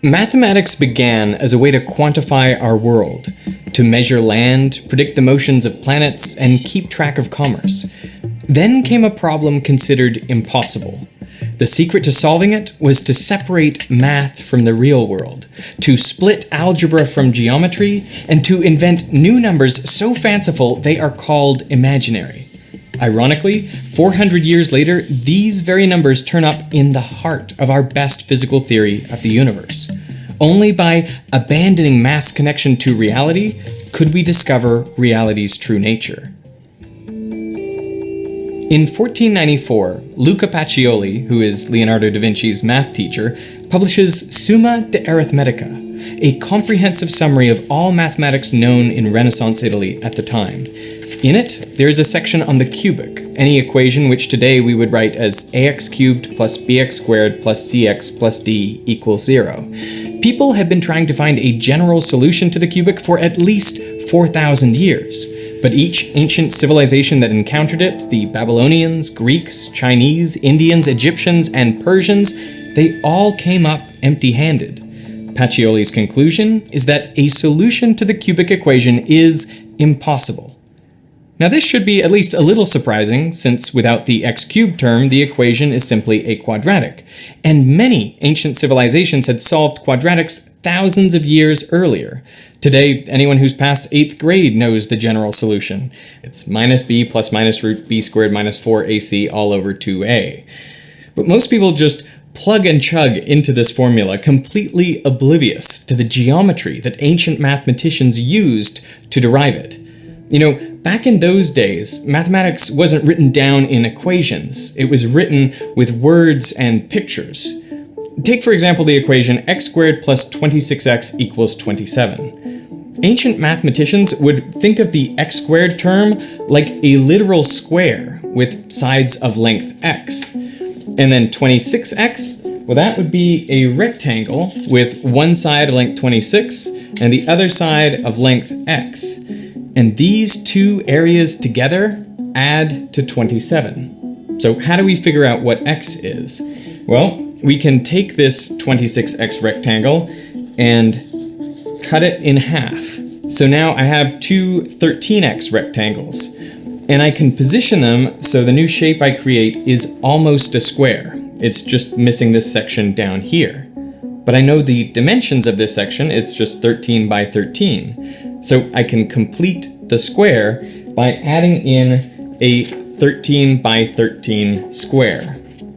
Mathematics began as a way to quantify our world, to measure land, predict the motions of planets, and keep track of commerce. Then came a problem considered impossible. The secret to solving it was to separate math from the real world, to split algebra from geometry, and to invent new numbers so fanciful they are called imaginary. Ironically, 400 years later, these very numbers turn up in the heart of our best physical theory of the universe. Only by abandoning math's connection to reality could we discover reality's true nature. In 1494, Luca Pacioli, who is Leonardo da Vinci's math teacher, publishes Summa de Arithmetica, a comprehensive summary of all mathematics known in Renaissance Italy at the time. In it, there is a section on the cubic, any equation which today we would write as ax cubed plus bx squared plus cx plus d equals 0. People had been trying to find a general solution to the cubic for at least 4,000 years, but each ancient civilization that encountered it, the Babylonians, Greeks, Chinese, Indians, Egyptians, and Persians, they all came up empty-handed. Pacioli's conclusion is that a solution to the cubic equation is impossible. Now this should be at least a little surprising, since without the x cubed term, the equation is simply a quadratic. And many ancient civilizations had solved quadratics thousands of years earlier. Today, anyone who's passed 8th grade knows the general solution. It's minus b plus minus root b squared minus 4ac all over 2a. But most people just plug and chug into this formula, completely oblivious to the geometry that ancient mathematicians used to derive it. You know, back in those days, mathematics wasn't written down in equations. It was written with words and pictures. Take, for example, the equation x squared plus 26x equals 27. Ancient mathematicians would think of the x squared term like a literal square with sides of length x. And then 26x, well, that would be a rectangle with one side of length 26 and the other side of length x. And these two areas together add to 27. So how do we figure out what x is? Well, we can take this 26x rectangle and cut it in half. So now I have two 13x rectangles, and I can position them so the new shape I create is almost a square. It's just missing this section down here. But I know the dimensions of this section, it's just 13 by 13. So I can complete the square by adding in a 13 by 13 square.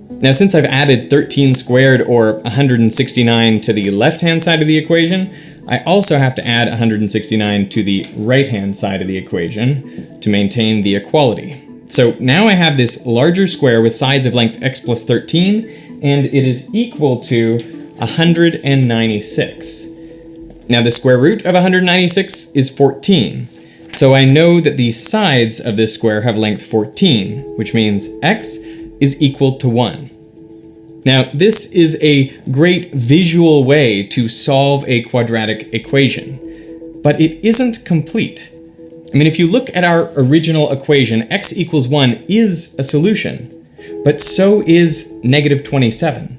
Now, since I've added 13 squared, or 169, to the left-hand side of the equation, I also have to add 169 to the right-hand side of the equation to maintain the equality. So now I have this larger square with sides of length x plus 13, and it is equal to 196. Now the square root of 196 is 14. So I know that the sides of this square have length 14, which means x is equal to 1. Now, this is a great visual way to solve a quadratic equation, but it isn't complete. I mean, if you look at our original equation, x equals 1 is a solution, but so is negative 27.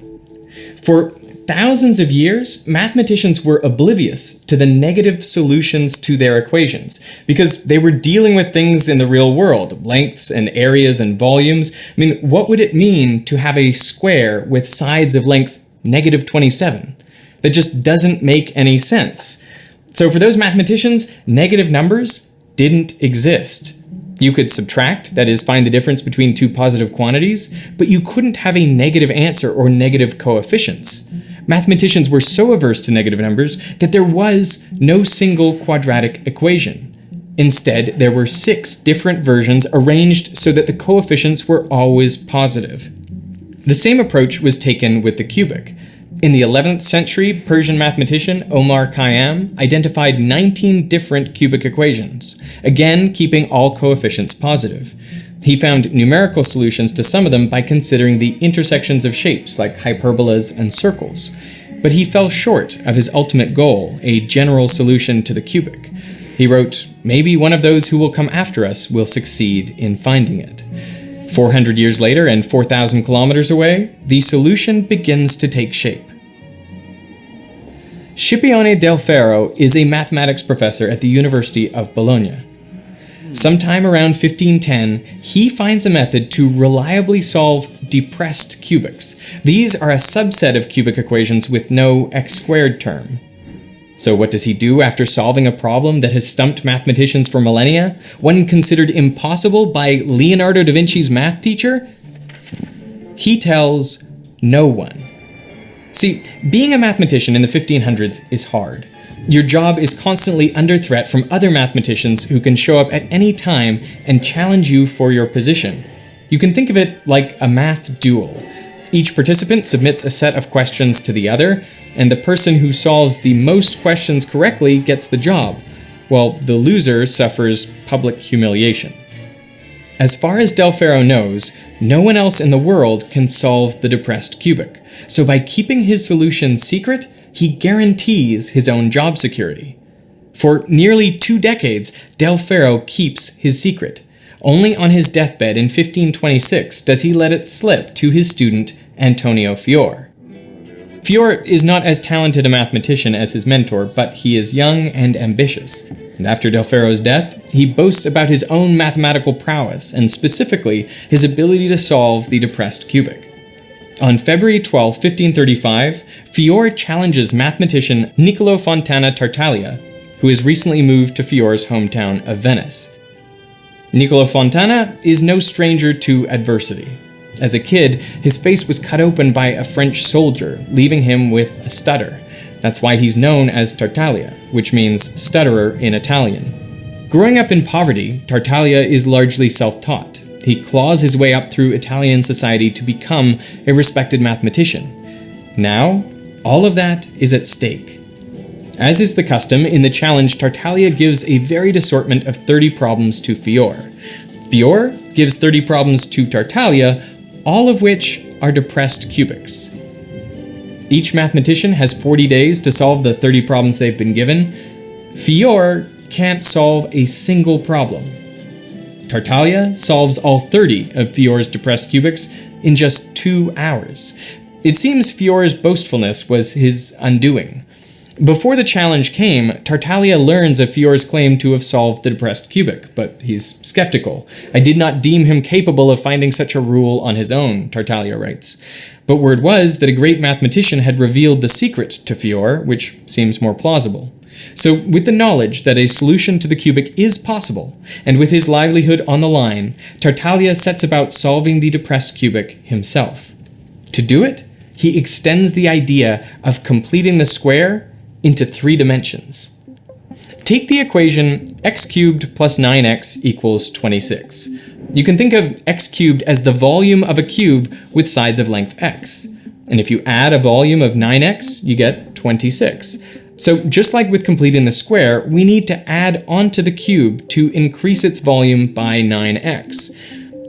For thousands of years, mathematicians were oblivious to the negative solutions to their equations because they were dealing with things in the real world, lengths and areas and volumes. I mean, what would it mean to have a square with sides of length negative 27? That just doesn't make any sense. So for those mathematicians, negative numbers didn't exist. You could subtract, that is, find the difference between two positive quantities, but you couldn't have a negative answer or negative coefficients. Mathematicians were so averse to negative numbers that there was no single quadratic equation. Instead, there were 6 different versions arranged so that the coefficients were always positive. The same approach was taken with the cubic. In the 11th century, Persian mathematician Omar Khayyam identified 19 different cubic equations, again keeping all coefficients positive. He found numerical solutions to some of them by considering the intersections of shapes like hyperbolas and circles. But he fell short of his ultimate goal, a general solution to the cubic. He wrote, "Maybe one of those who will come after us will succeed in finding it." 400 years later and 4,000 kilometers away, the solution begins to take shape. Scipione Del Ferro is a mathematics professor at the University of Bologna. Sometime around 1510, he finds a method to reliably solve depressed cubics. These are a subset of cubic equations with no x squared term. So what does he do after solving a problem that has stumped mathematicians for millennia? One considered impossible by Leonardo da Vinci's math teacher? He tells no one. See, being a mathematician in the 1500s is hard. Your job is constantly under threat from other mathematicians who can show up at any time and challenge you for your position. You can think of it like a math duel. Each participant submits a set of questions to the other, and the person who solves the most questions correctly gets the job, while the loser suffers public humiliation. As far as Del Ferro knows, no one else in the world can solve the depressed cubic, so by keeping his solution secret, he guarantees his own job security. For nearly 2 decades, Del Ferro keeps his secret. Only on his deathbed in 1526 does he let it slip to his student Antonio Fior. Fior is not as talented a mathematician as his mentor, but he is young and ambitious. And after Del Ferro's death, he boasts about his own mathematical prowess, and specifically his ability to solve the depressed cubic. On February 12, 1535, Fior challenges mathematician Niccolò Fontana Tartaglia, who has recently moved to Fior's hometown of Venice. Niccolò Fontana is no stranger to adversity. As a kid, his face was cut open by a French soldier, leaving him with a stutter. That's why he's known as Tartaglia, which means stutterer in Italian. Growing up in poverty, Tartaglia is largely self-taught. He claws his way up through Italian society to become a respected mathematician. Now, all of that is at stake. As is the custom, in the challenge, Tartaglia gives a varied assortment of 30 problems to Fior. Fior gives 30 problems to Tartaglia, all of which are depressed cubics. Each mathematician has 40 days to solve the 30 problems they've been given. Fior can't solve a single problem. Tartaglia solves all 30 of Fior's depressed cubics in just 2 hours. It seems Fior's boastfulness was his undoing. Before the challenge came, Tartaglia learns of Fior's claim to have solved the depressed cubic, but he's skeptical. I did not deem him capable of finding such a rule on his own, Tartaglia writes. But word was that a great mathematician had revealed the secret to Fior, which seems more plausible. So with the knowledge that a solution to the cubic is possible, and with his livelihood on the line, Tartaglia sets about solving the depressed cubic himself. To do it, he extends the idea of completing the square into 3 dimensions. Take the equation x cubed plus 9x equals 26. You can think of x cubed as the volume of a cube with sides of length x. And if you add a volume of 9x, you get 26. So just like with completing the square, we need to add onto the cube to increase its volume by 9x.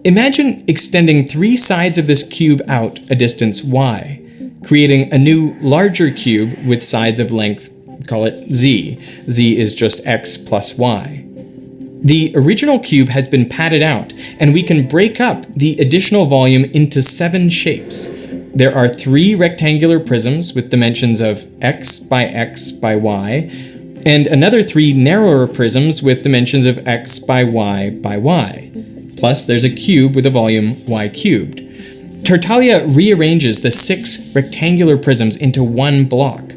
Imagine extending 3 sides of this cube out a distance y, creating a new larger cube with sides of length, call it z. Z is just x plus y. The original cube has been padded out, and we can break up the additional volume into 7 shapes. There are 3 rectangular prisms with dimensions of x by y, and another 3 narrower prisms with dimensions of x by y. Plus, there's a cube with a volume y cubed. Tartaglia rearranges the 6 rectangular prisms into one block.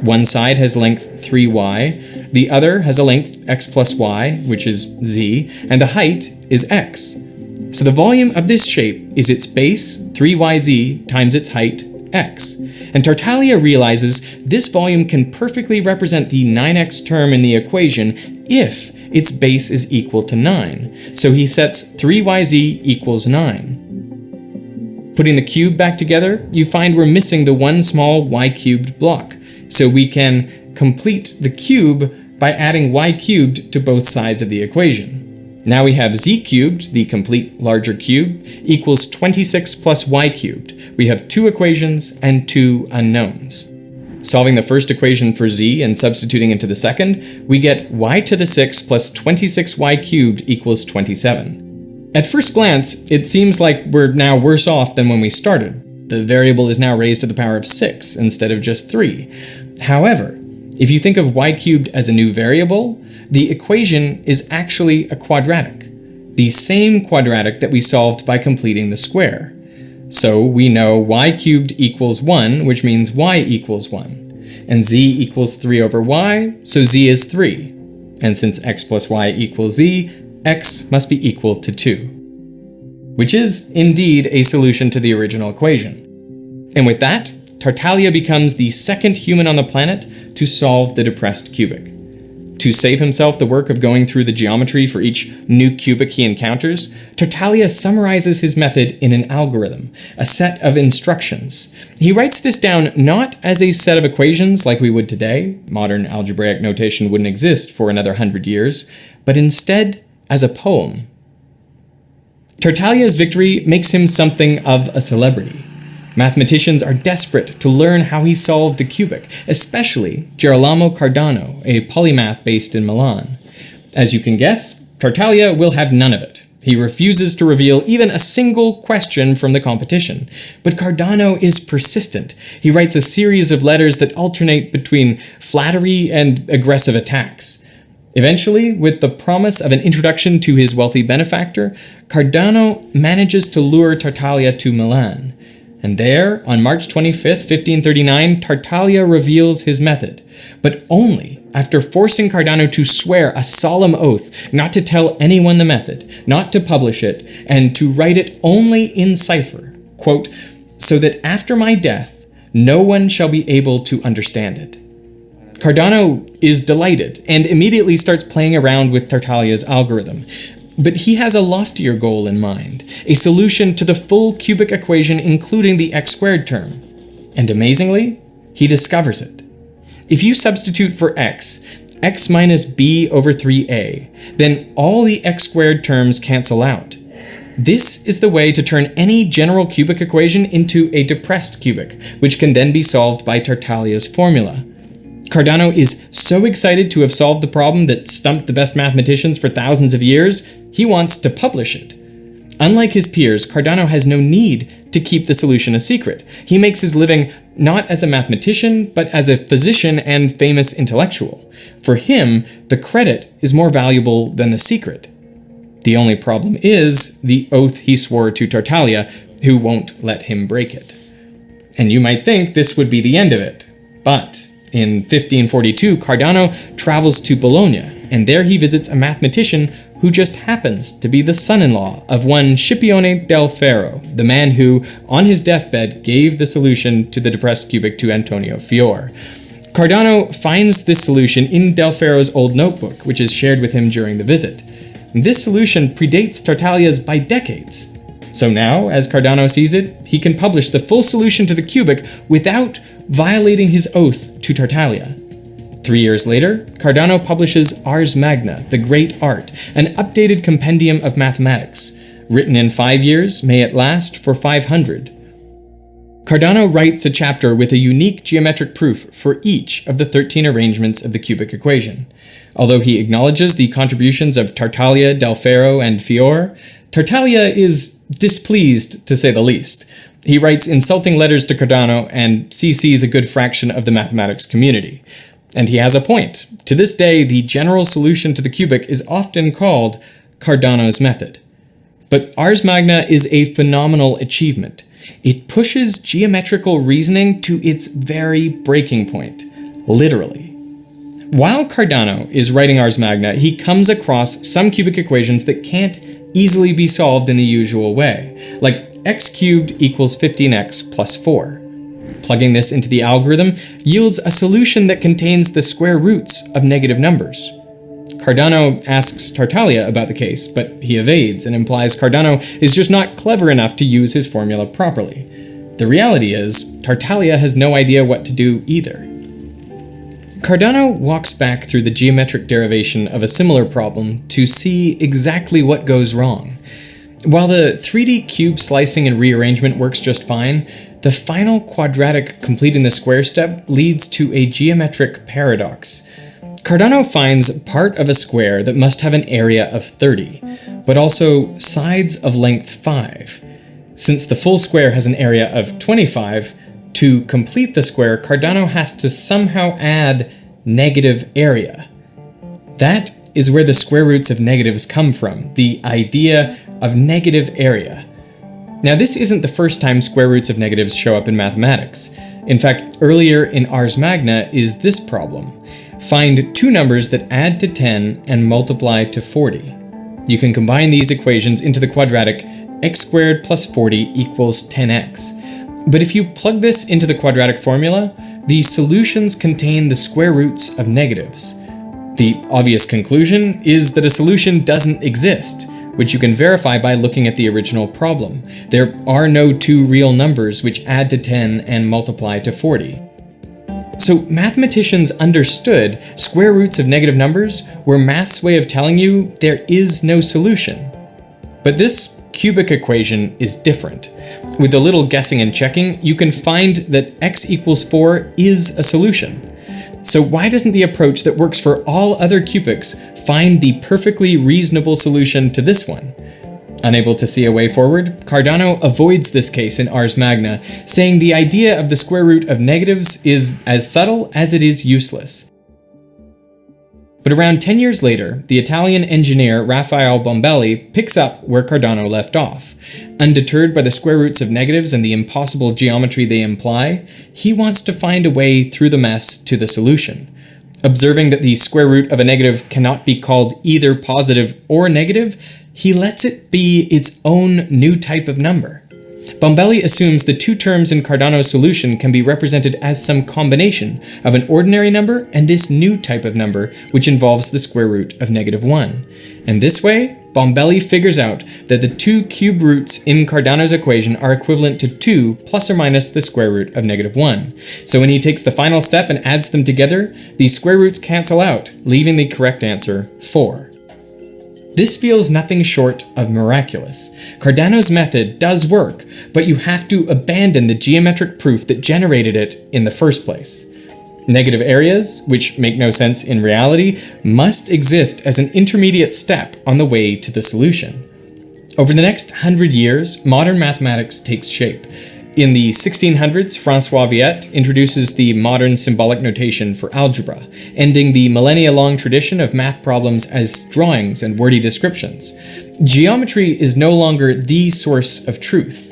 One side has length 3y, the other has a length x plus y, which is z, and the height is x. So the volume of this shape is its base, 3yz, times its height, x. And Tartaglia realizes this volume can perfectly represent the 9x term in the equation if its base is equal to 9. So he sets 3yz equals 9. Putting the cube back together, you find we're missing the one small y cubed block. So we can complete the cube by adding y cubed to both sides of the equation. Now we have z cubed, the complete larger cube, equals 26 plus y cubed. We have 2 equations and 2 unknowns. Solving the first equation for z and substituting into the second, we get y to the 6 plus 26y cubed equals 27. At first glance, it seems like we're now worse off than when we started. The variable is now raised to the power of 6 instead of just 3. However, If you think of y cubed as a new variable, the equation is actually a quadratic, the same quadratic that we solved by completing the square. So we know y cubed equals 1, which means y equals 1. And z equals 3 over y, so z is 3. And since x plus y equals z, x must be equal to 2. Which is indeed a solution to the original equation. And with that, Tartaglia becomes the second human on the planet to solve the depressed cubic. To save himself the work of going through the geometry for each new cubic he encounters, Tartaglia summarizes his method in an algorithm, a set of instructions. He writes this down not as a set of equations like we would today, modern algebraic notation wouldn't exist for another 100 years, but instead as a poem. Tartaglia's victory makes him something of a celebrity. Mathematicians are desperate to learn how he solved the cubic, especially Girolamo Cardano, a polymath based in Milan. As you can guess, Tartaglia will have none of it. He refuses to reveal even a single question from the competition. But Cardano is persistent. He writes a series of letters that alternate between flattery and aggressive attacks. Eventually, with the promise of an introduction to his wealthy benefactor, Cardano manages to lure Tartaglia to Milan. And there, on March 25th, 1539, Tartaglia reveals his method, but only after forcing Cardano to swear a solemn oath not to tell anyone the method, not to publish it, and to write it only in cipher, quote, so that after my death, no one shall be able to understand it. Cardano is delighted and immediately starts playing around with Tartaglia's algorithm. But he has a loftier goal in mind, a solution to the full cubic equation including the x squared term. And amazingly, he discovers it. If you substitute for x minus b over 3a, then all the x squared terms cancel out. This is the way to turn any general cubic equation into a depressed cubic, which can then be solved by Tartaglia's formula. Cardano is so excited to have solved the problem that stumped the best mathematicians for thousands of years, he wants to publish it. Unlike his peers, Cardano has no need to keep the solution a secret. He makes his living not as a mathematician, but as a physician and famous intellectual. For him, the credit is more valuable than the secret. The only problem is the oath he swore to Tartaglia, who won't let him break it. And you might think this would be the end of it, but in 1542, Cardano travels to Bologna, and there he visits a mathematician who just happens to be the son-in-law of one Scipione Del Ferro, the man who, on his deathbed, gave the solution to the depressed cubic to Antonio Fiore. Cardano finds this solution in Del Ferro's old notebook, which is shared with him during the visit. This solution predates Tartaglia's by decades. So now, as Cardano sees it, he can publish the full solution to the cubic without violating his oath to Tartaglia. 3 years later, Cardano publishes Ars Magna, the Great Art, an updated compendium of mathematics. Written in 5 years, may it last for 500. Cardano writes a chapter with a unique geometric proof for each of the 13 arrangements of the cubic equation. Although he acknowledges the contributions of Tartaglia, Del Ferro, and Fiore, Tartaglia is displeased, to say the least. He writes insulting letters to Cardano and CCs a good fraction of the mathematics community. And he has a point. To this day, the general solution to the cubic is often called Cardano's method. But Ars Magna is a phenomenal achievement. It pushes geometrical reasoning to its very breaking point, literally. While Cardano is writing Ars Magna, he comes across some cubic equations that can't easily be solved in the usual way, like x cubed equals 15x plus 4. Plugging this into the algorithm yields a solution that contains the square roots of negative numbers. Cardano asks Tartaglia about the case, but he evades and implies Cardano is just not clever enough to use his formula properly. The reality is, Tartaglia has no idea what to do either. Cardano walks back through the geometric derivation of a similar problem to see exactly what goes wrong. While the 3D cube slicing and rearrangement works just fine, the final quadratic completing the square step leads to a geometric paradox. Cardano finds part of a square that must have an area of 30, but also sides of length 5. Since the full square has an area of 25, to complete the square, Cardano has to somehow add negative area. That is where the square roots of negatives come from, the idea of negative area. Now, this isn't the first time square roots of negatives show up in mathematics. In fact, earlier in Ars Magna is this problem. Find two numbers that add to 10 and multiply to 40. You can combine these equations into the quadratic x squared plus 40 equals 10x. But if you plug this into the quadratic formula, the solutions contain the square roots of negatives. The obvious conclusion is that a solution doesn't exist, which you can verify by looking at the original problem. There are no two real numbers which add to 10 and multiply to 40. So mathematicians understood square roots of negative numbers were math's way of telling you there is no solution. But this cubic equation is different. With a little guessing and checking, you can find that x equals 4 is a solution. So why doesn't the approach that works for all other cubics find the perfectly reasonable solution to this one? Unable to see a way forward, Cardano avoids this case in Ars Magna, saying the idea of the square root of negatives is as subtle as it is useless. But around 10 years later, the Italian engineer Raphael Bombelli picks up where Cardano left off. Undeterred by the square roots of negatives and the impossible geometry they imply, he wants to find a way through the mess to the solution. Observing that the square root of a negative cannot be called either positive or negative, he lets it be its own new type of number. Bombelli assumes the two terms in Cardano's solution can be represented as some combination of an ordinary number and this new type of number, which involves the square root of -1. And this way, Bombelli figures out that the two cube roots in Cardano's equation are equivalent to 2 plus or minus the square root of -1. So when he takes the final step and adds them together, these square roots cancel out, leaving the correct answer 4. This feels nothing short of miraculous. Cardano's method does work, but you have to abandon the geometric proof that generated it in the first place. Negative areas, which make no sense in reality, must exist as an intermediate step on the way to the solution. Over the next 100 years, modern mathematics takes shape. In the 1600s, François Viet introduces the modern symbolic notation for algebra, ending the millennia-long tradition of math problems as drawings and wordy descriptions. Geometry is no longer the source of truth.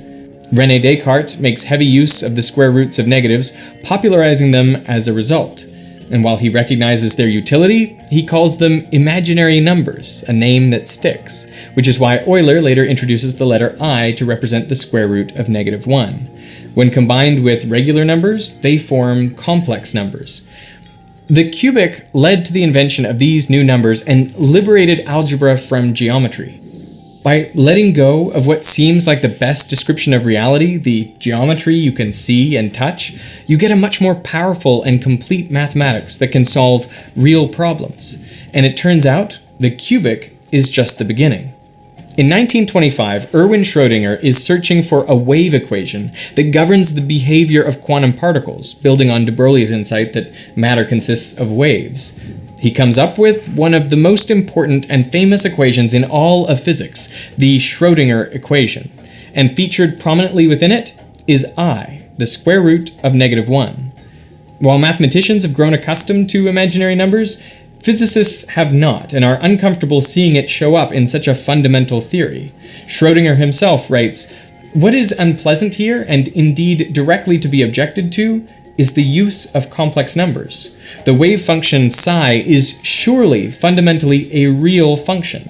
René Descartes makes heavy use of the square roots of negatives, popularizing them as a result. And while he recognizes their utility, he calls them imaginary numbers, a name that sticks, which is why Euler later introduces the letter I to represent the square root of -1. When combined with regular numbers, they form complex numbers. The cubic led to the invention of these new numbers and liberated algebra from geometry. By letting go of what seems like the best description of reality, the geometry you can see and touch, you get a much more powerful and complete mathematics that can solve real problems. And it turns out, the cubic is just the beginning. In 1925, Erwin Schrödinger is searching for a wave equation that governs the behavior of quantum particles, building on de Broglie's insight that matter consists of waves. He comes up with one of the most important and famous equations in all of physics, the Schrödinger equation, and featured prominently within it is I, the square root of -1. While mathematicians have grown accustomed to imaginary numbers, physicists have not, and are uncomfortable seeing it show up in such a fundamental theory. Schrödinger himself writes, "What is unpleasant here, and indeed directly to be objected to, is the use of complex numbers. The wave function psi is surely fundamentally a real function.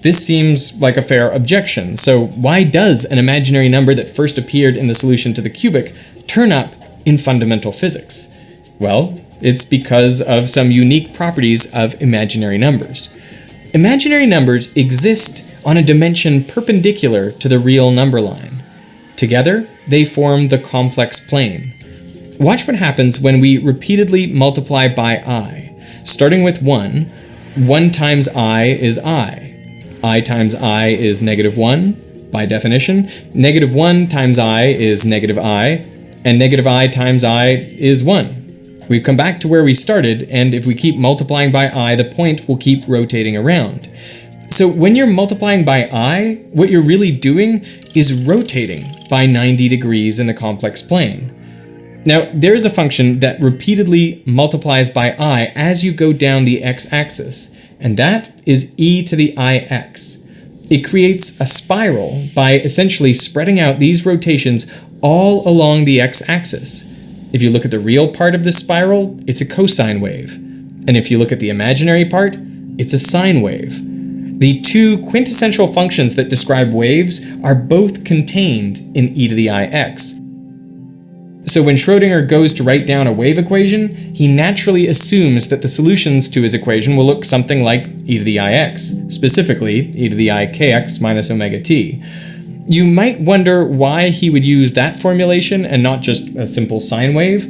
This seems like a fair objection, so why does an imaginary number that first appeared in the solution to the cubic turn up in fundamental physics? Well, it's because of some unique properties of imaginary numbers. Imaginary numbers exist on a dimension perpendicular to the real number line. Together, they form the complex plane. Watch what happens when we repeatedly multiply by I. Starting with 1, 1 times I is I times I is -1, by definition. -1 times I is -I, and -I times I is 1. We've come back to where we started, and if we keep multiplying by I, the point will keep rotating around. So when you're multiplying by I, what you're really doing is rotating by 90 degrees in the complex plane. Now, there is a function that repeatedly multiplies by I as you go down the x-axis, and that is e to the ix. It creates a spiral by essentially spreading out these rotations all along the x-axis. If you look at the real part of this spiral, it's a cosine wave. And if you look at the imaginary part, it's a sine wave. The two quintessential functions that describe waves are both contained in e to the ix. So when Schrödinger goes to write down a wave equation, he naturally assumes that the solutions to his equation will look something like e to the ix, specifically e to the ikx minus omega t. You might wonder why he would use that formulation and not just a simple sine wave,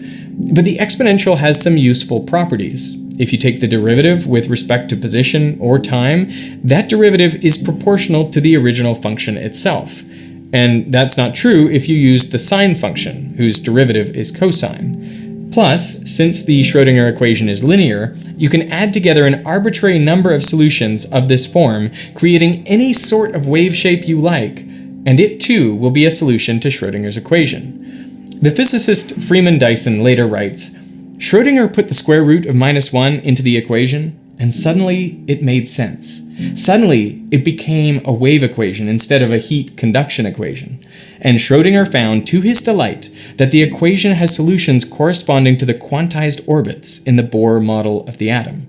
but the exponential has some useful properties. If you take the derivative with respect to position or time, that derivative is proportional to the original function itself. And that's not true if you use the sine function, whose derivative is cosine. Plus, since the Schrödinger equation is linear, you can add together an arbitrary number of solutions of this form, creating any sort of wave shape you like, and it too will be a solution to Schrödinger's equation. The physicist Freeman Dyson later writes, Schrödinger put the square root of -1 into the equation, and suddenly it made sense. Suddenly, it became a wave equation instead of a heat-conduction equation. And Schrödinger found, to his delight, that the equation has solutions corresponding to the quantized orbits in the Bohr model of the atom.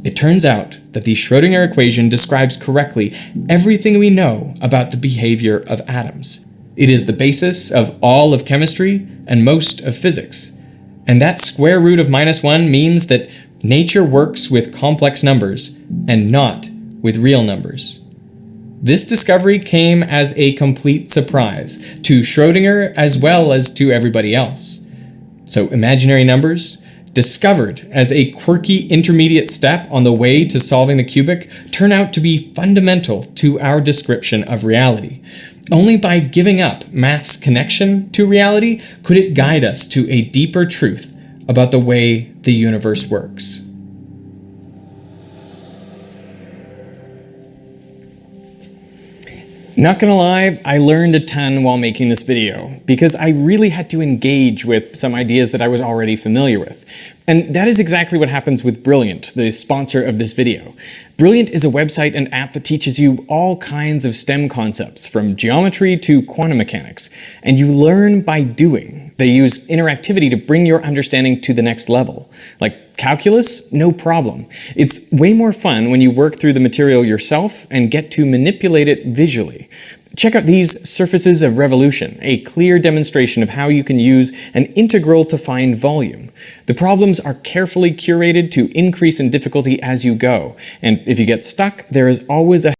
It turns out that the Schrödinger equation describes correctly everything we know about the behavior of atoms. It is the basis of all of chemistry and most of physics. And that square root of -1 means that nature works with complex numbers and not with real numbers. This discovery came as a complete surprise to Schrödinger as well as to everybody else. So imaginary numbers, discovered as a quirky intermediate step on the way to solving the cubic, turn out to be fundamental to our description of reality. Only by giving up math's connection to reality could it guide us to a deeper truth about the way the universe works. Not gonna lie, I learned a ton while making this video, because I really had to engage with some ideas that I was already familiar with. And that is exactly what happens with Brilliant, the sponsor of this video. Brilliant is a website and app that teaches you all kinds of STEM concepts, from geometry to quantum mechanics, and you learn by doing. They use interactivity to bring your understanding to the next level. Like calculus? No problem. It's way more fun when you work through the material yourself and get to manipulate it visually. Check out these surfaces of revolution, a clear demonstration of how you can use an integral to find volume. The problems are carefully curated to increase in difficulty as you go, and if you get stuck, there is always a